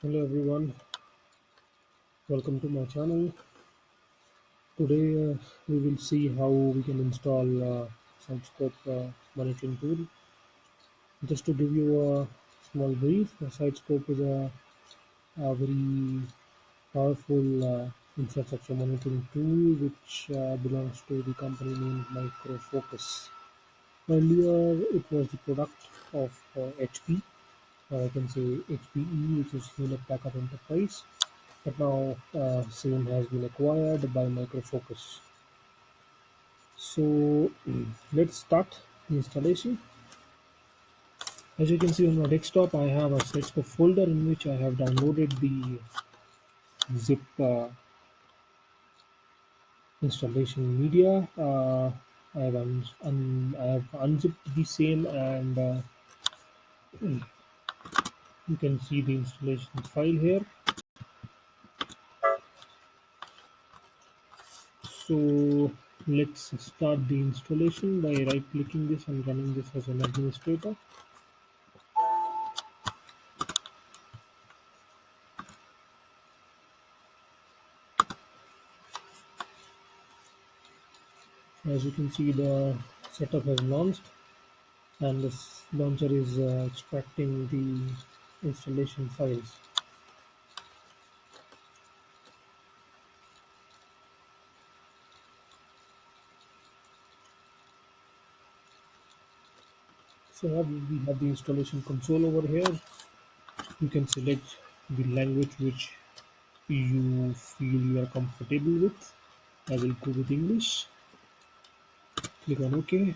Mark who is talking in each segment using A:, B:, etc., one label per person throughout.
A: Hello everyone, welcome to my channel. Today we will see how we can install Sitescope monitoring tool. Just to give you a small brief, Sitescope is a very powerful infrastructure monitoring tool which belongs to the company named MicroFocus. Earlier it was the product of HP, or I can say HPE, which is Hewlett Packard Enterprise. But now same has been acquired by MicroFocus. So let's start the installation. As you can see on my desktop, I have a Sitescope folder in which I have downloaded the zip installation media. I have unzipped the same, and you can see the installation file here. So let's start the installation by right clicking this and running this as an administrator. As you can see, the setup has launched and this launcher is extracting the installation files. So we have the installation console over here. You can select the language which you feel you are comfortable with. I will go with English. Click on OK.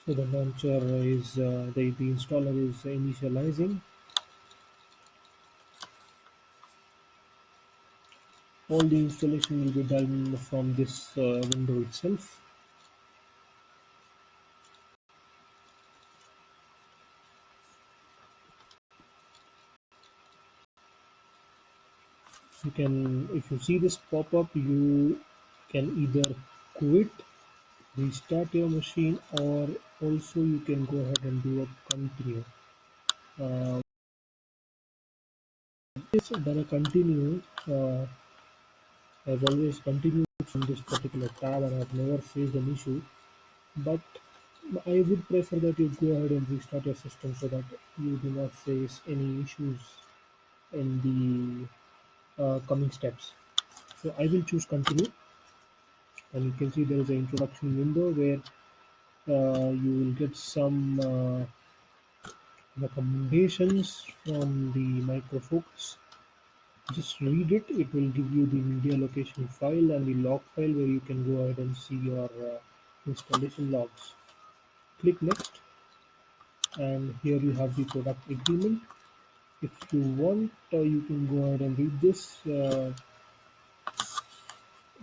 A: So the launcher is the installer is initializing. All the installation will be done from this window itself. You can, if you see this pop up, you can either quit, restart your machine, or also you can go ahead and do a continue. Uh, this done a continue. I've always continued from this particular tab and I've never faced an issue. But I would prefer that you go ahead and restart your system so that you do not face any issues in the coming steps. So I will choose continue, and you can see there is an introduction window where you will get some recommendations from the MicroFocus. Just read it. It will give you the media location file and the log file where you can go ahead and see your installation logs. Click next, and here you have the product agreement. If you want, you can go ahead and read this.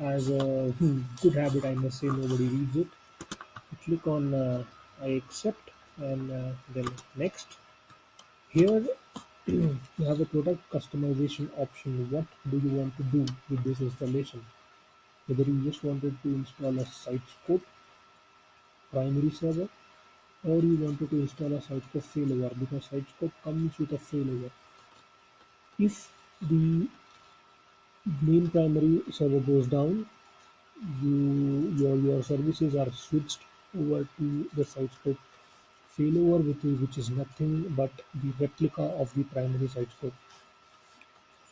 A: As a good habit, I must say, nobody reads it. Click on I accept, and then next. Here you have a product customization option. What do you want to do with this installation? Whether you just wanted to install a Sitescope primary server, or you wanted to install a Sitescope failover, because Sitescope comes with a failover. If the main primary server goes down, your services are switched over to the Sitescope failover, which is nothing but the replica of the primary Sitescope.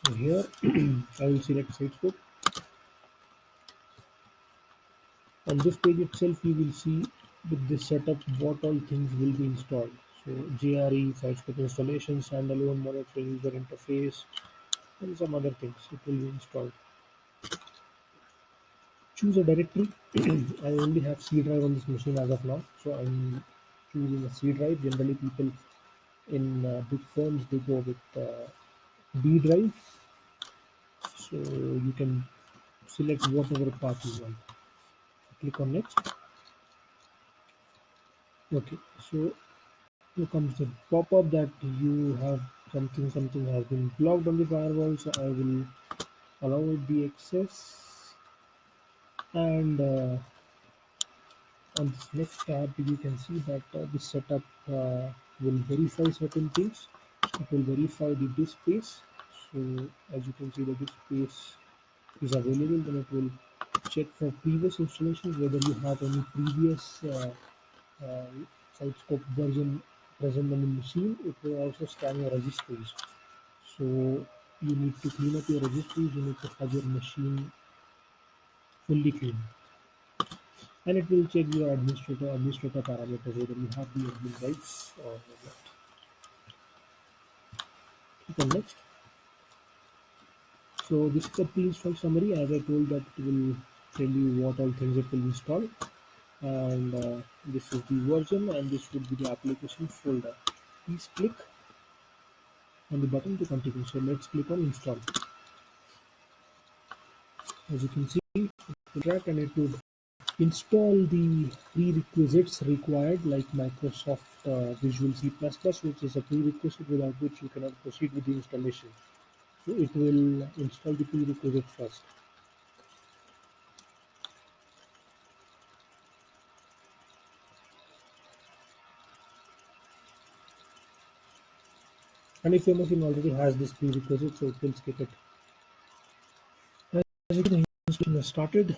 A: So here I will select Sitescope. On this page itself, you will see with this setup what all things will be installed. So JRE, Sitescope installation, standalone monitoring user interface, and some other things. It will be installed. Choose a directory. I only have C drive on this machine as of now, so I'm choosing a C drive. Generally, people in big firms they go with B drive. So you can select whatever path you want. Click on next. Okay, so Here comes the pop-up that you have something has been blocked on the firewall, so I will allow it the access. And on this next tab you can see that the setup will verify certain things. It will verify the disk space. So as you can see, the disk space is available. Then it will check for previous installations whether you have any previous uh, Sitescope version present on the machine. It will also scan your registries. So you need to clean up your registries. You need to have your machine fully clean, and it will check your administrator parameters whether you have the admin rights or not. Click on next. So this is the pre-install summary. As I told, that it will tell you what all things it will install, and this is the version, and this would be the application folder. Please click on the button to continue. So let's click on install. As you can see, it will track and it would install the prerequisites required, like Microsoft Visual C++, which is a prerequisite without which you cannot proceed with the installation. So it will install the prerequisite first. And if your machine already has this prerequisite, so it will skip it. As you can see, the installation has started.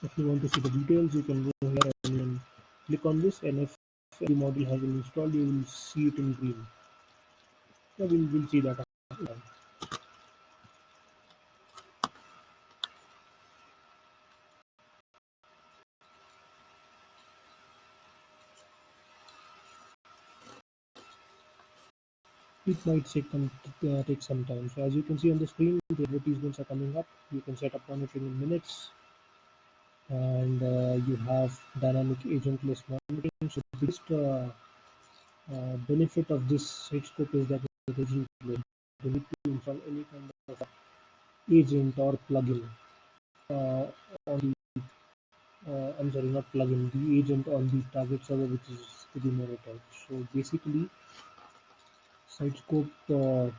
A: If you want to see the details, you can go here and then click on this, and if the module has been installed, you will see it in green. So we'll see that after. It might take some time. So as you can see on the screen, the advertisements are coming up. You can set up monitoring in minutes, and you have dynamic agentless monitoring. So the biggest benefit of this Sitescope is that it is agentless. You need to install any kind of agent or plugin uh, on the I'm sorry, not plugin, the agent on the target server, which is to be monitored. So basically, Sitescope will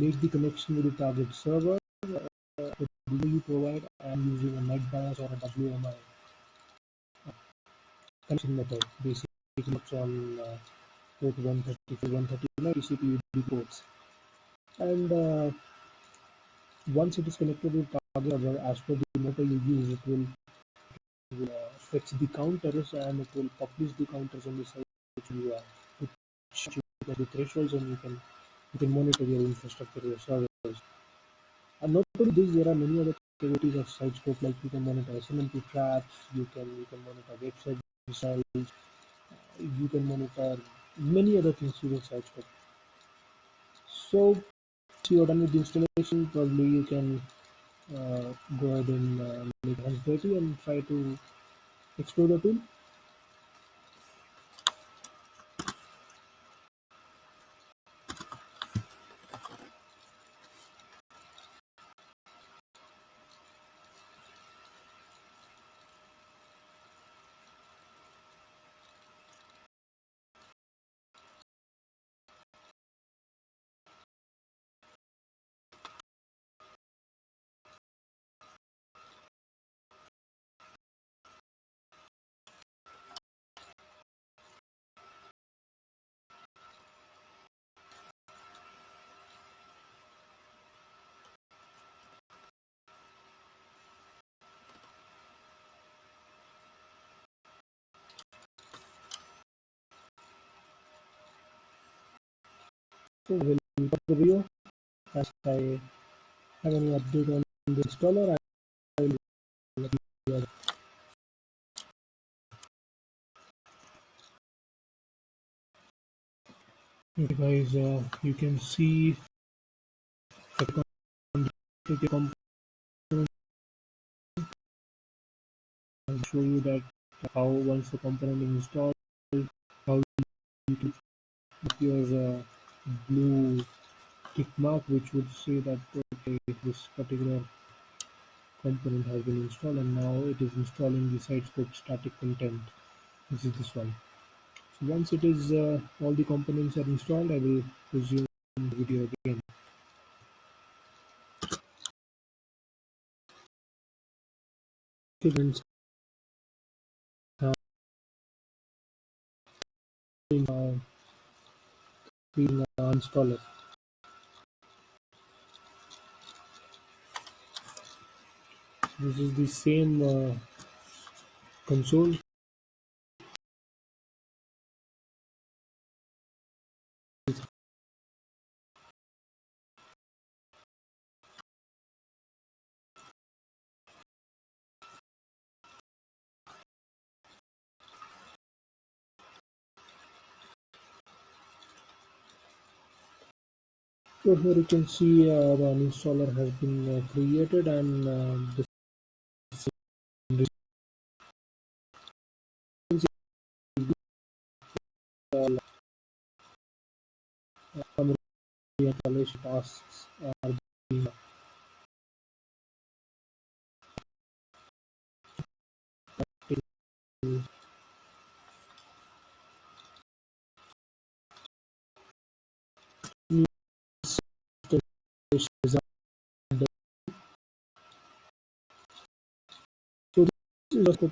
A: make the connection with the target server. The data you provide, and using a NetBIOS or a WMI connection method. Basically, it's on port 134, 139 TCP UDP ports. And once it is connected to the target server, as per the motor you use, it will fetch the counters, and it will publish the counters on the site which you are. Which you get the thresholds, and you can monitor your infrastructure, your servers. And not only this, there are many other capabilities of Sitescope, like you can monitor SNMP traps, you can monitor website results, you can monitor many other things using Sitescope. So once you are done with the installation, probably you can go ahead and make hands dirty and try to explore the tool. So we'll stop the video. As I have any update on the installer, I will let you know. Okay guys, you can see the component. I'll show you that how once the component is installed, how you can appears a blue tick mark which would say that okay, this particular component has been installed, and now it is installing the Sitescope static content. This is this one. So once it is all the components are installed, I will resume the video again. Students have been being installer. This is the same console. So here you can see the installer has been created, and this all summary installation tasks are being taken. New installations are done. So this is a scope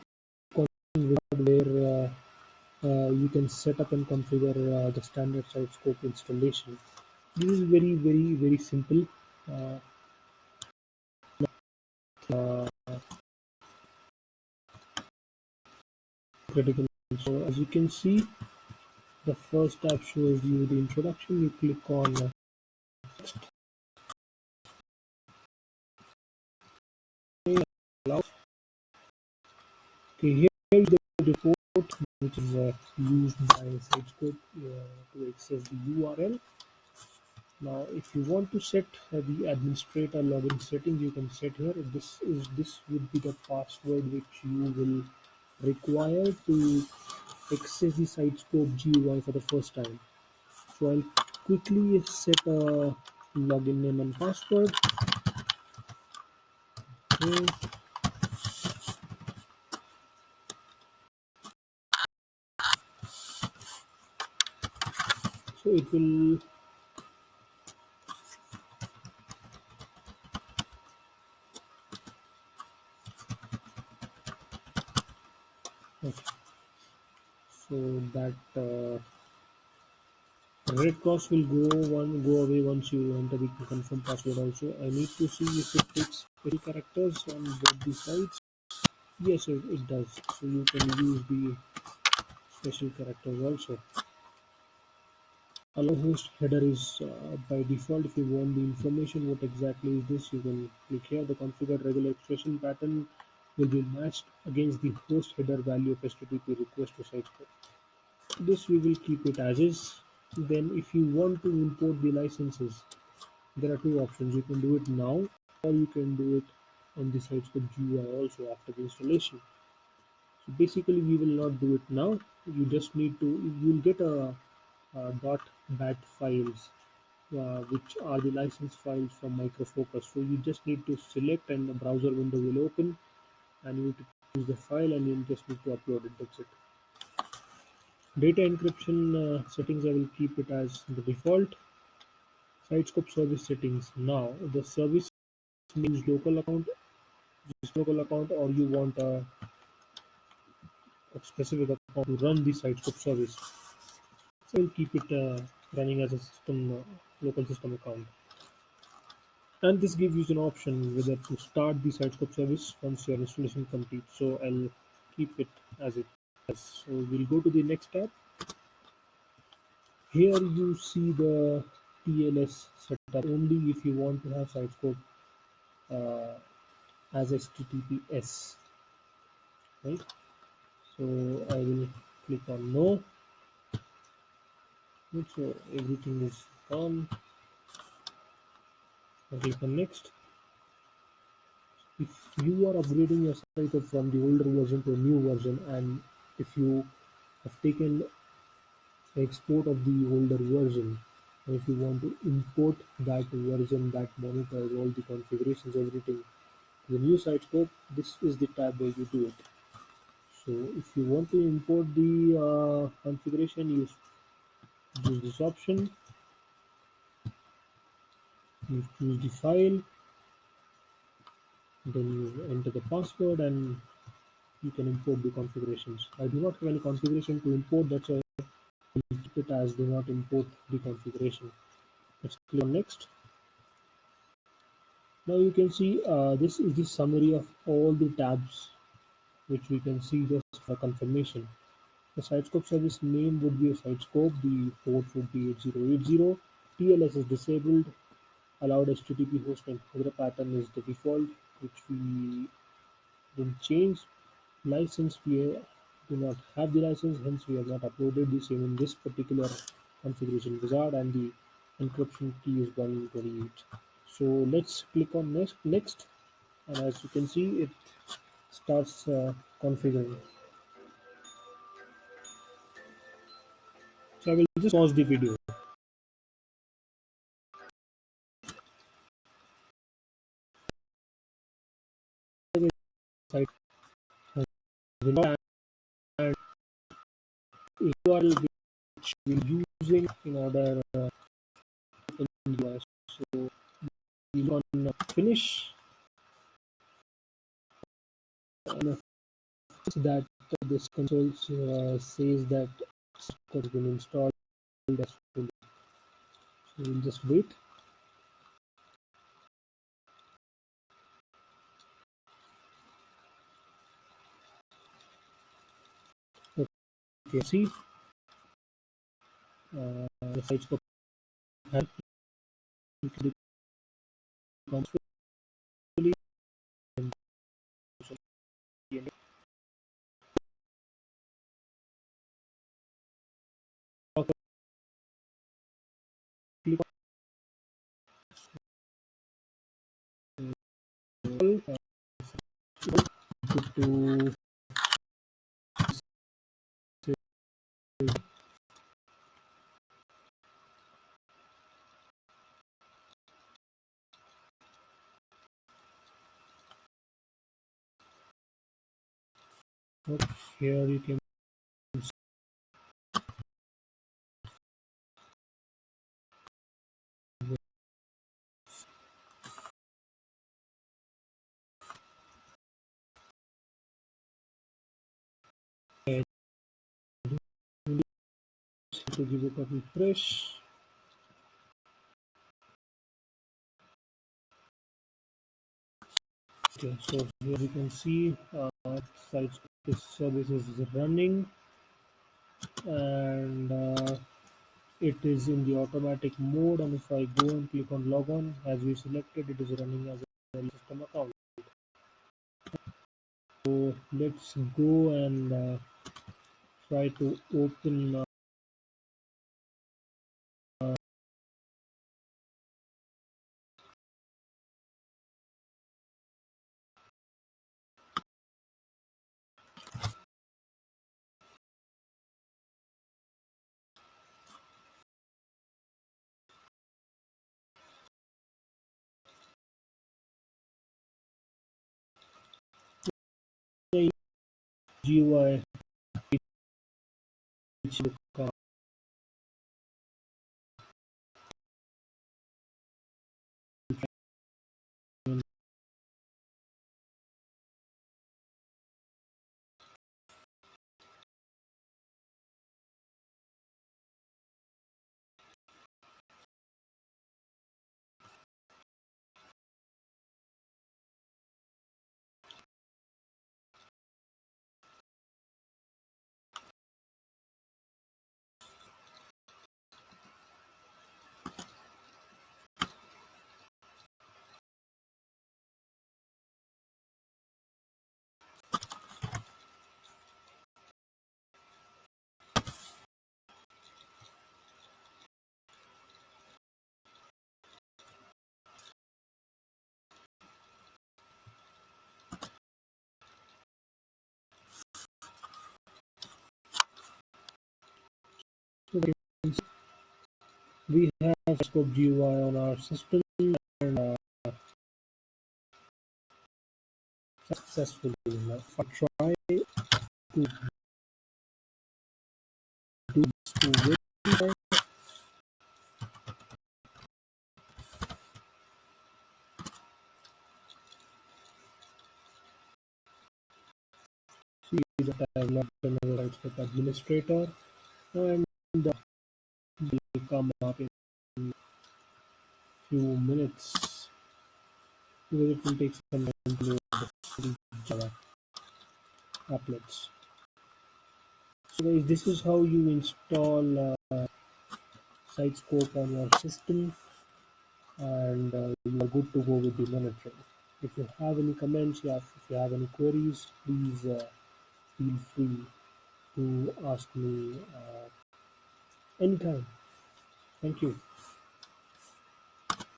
A: where you can set up and configure the standard site scope installation. This is very, very, very simple. Uh, uh, Critical. So as you can see, the first tab shows you the introduction. You click on allow. Okay, here is the report which is used by Sitescope to access the URL. Now, if you want to set the administrator login settings, you can set here. This would be the password which you will require to access the Sitescope GUI for the first time. So I'll quickly set a login name and password. Okay. So it will. Okay. So that red cross will go away once you enter the confirm password. Also, I need to see if it takes 20 characters on both the sides. Yes, it does. So you can use the special characters also. Allow host header is by default. If you want the information what exactly is this, you can click here. The configured regular expression pattern will be matched against the host header value of HTTP request to Sitescope. This we will keep it as is. Then if you want to import the licenses, there are two options. You can do it now, or you can do it on the Sitescope GUI also after the installation. So basically, we will not do it now. You just need to. You'll get a .bat files, which are the license files from MicroFocus. So you just need to select, and the browser window will open, and you need to choose the file, and you just need to upload it. That's it. Data encryption settings, I will keep it as the default. Sitescope service settings. Now the service means local account, just local account, or you want a specific account to run the Sitescope service. So we'll keep it running as a system, local system account. And this gives you an option whether to start the Sitescope service once your installation completes. So I'll keep it as it is. So we'll go to the next tab. Here you see the TLS setup only if you want to have Sitescope uh, as HTTPS, right? So I will click on no. So everything is done. I click on next. If you are upgrading your site from the older version to a new version, and if you have taken the export of the older version, and if you want to import that version that monitors all the configurations, everything, the new site scope, this is the tab where you do it. So if you want to import the configuration, use this option. You choose the file, then you enter the password, and you can import the configurations. I do not have any configuration to import, that's why I'll keep it as do not import the configuration. Let's click on next. Now you can see this is the summary of all the tabs which we can see just for confirmation. The Sitescope service name would be a Sitescope, the port would be 8080, TLS is disabled, allowed HTTP host and header pattern is the default, which we didn't change. License, we do not have the license, hence we have not uploaded the same in this particular configuration wizard, and the encryption key is 128. So let's click on next, and as you can see it starts configuring. So I will just pause the video. Site has been and URL which we're using in order in the so we on finish, and that this console says that it has been installed successfully. So we'll just wait. Okay, see the site scope has been successfully, and click on to here you can to give a copy fresh. Okay, so here you can see site service is running, and it is in the automatic mode, and if I go and click on log on as we selected, it is running as a system account. So let's go and try to open the GUI which look we have scope GUI on our system, and successfully. If I try to do this to verify. See that I have logged in as a Sitescope administrator, and will come up in few minutes because it will take some time to load the Java applets. So guys, this is how you install Sitescope on your system, and you are good to go with the monitoring. If you have any comments, yeah, if you have any queries, please feel free to ask me anytime. Thank you.